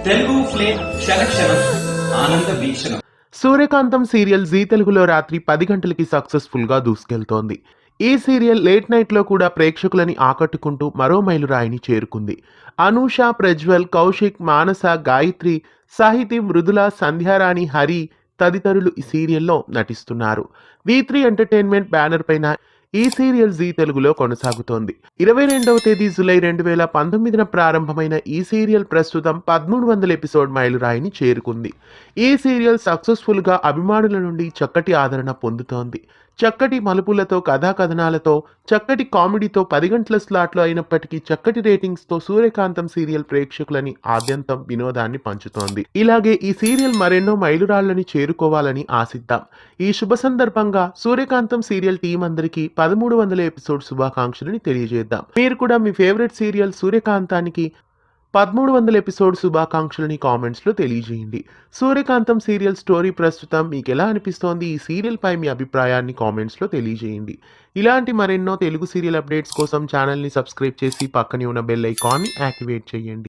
Telugu flame క్షణక్షణం ఆనంద వీక్షణం. సూర్యకాంతం serial G తెలుగులో రాత్రి 10 గంటలకి సక్సెస్ఫుల్గా దూసుకెళ్తోంది. ఈ సీరియల్ లేట్ నైట్లో కూడా ప్రేక్షకులని ఆకట్టుకుంటూ మరో మైలురాయిని చేరుకుంది. అనూష, ప్రజ్వల్, కౌశిక్, మానస, గాయత్రి, సాహితీ, మృదుల, సంధ్యారాణి, హరి తదితరులు ఈ సీరియల్లో నటిస్తున్నారు. V3 ఎంటర్టైన్మెంట్ బ్యానర్ పైన ఈ సీరియల్ జీ తెలుగులో కొనసాగుతోంది. 22వ తేదీ జూలై 2019న ప్రారంభమైన ఈ సీరియల్ ప్రస్తుతం 1300 ఎపిసోడ్ మైలురాయిని చేరుకుంది. ఈ సీరియల్ సక్సెస్ఫుల్గా అభిమానుల నుండి చక్కటి ఆదరణ పొందుతోంది. చక్కటి మలుపులతో, కథాకథనాలతో, చక్కటి కామెడీతో 10 గంటల స్లాట్లో అయినప్పటికీ చక్కటి రేటింగ్స్తో సూర్యకాంతం సీరియల్ ప్రేక్షకులని ఆద్యంతం వినోదాన్ని పంచుతోంది. ఇలాగే ఈ సీరియల్ మరెన్నో మైలురాళ్లని చేరుకోవాలని ఆశిద్దాం. ఈ శుభ సందర్భంగా సూర్యకాంతం సీరియల్ టీం అందరికీ 1300 ఎపిసోడ్ శుభాకాంక్షలని తెలియజేద్దాం. మీరు కూడా మీ ఫేవరెట్ సీరియల్ సూర్యకాంతానికి 1300 ఎపిసోడ్ శుభాకాంక్షలని కామెంట్స్లో తెలియజేయండి. సూర్యకాంతం సీరియల్ స్టోరీ ప్రస్తుతం మీకు ఎలా అనిపిస్తోంది? ఈ సీరియల్ పై మీ అభిప్రాయాన్ని కామెంట్స్లో తెలియజేయండి. ఇలాంటి మరెన్నో తెలుగు సీరియల్ అప్డేట్స్ కోసం ఛానల్ని సబ్స్క్రైబ్ చేసి పక్కనే ఉన్న బెల్ ఐకాన్ని యాక్టివేట్ చేయండి.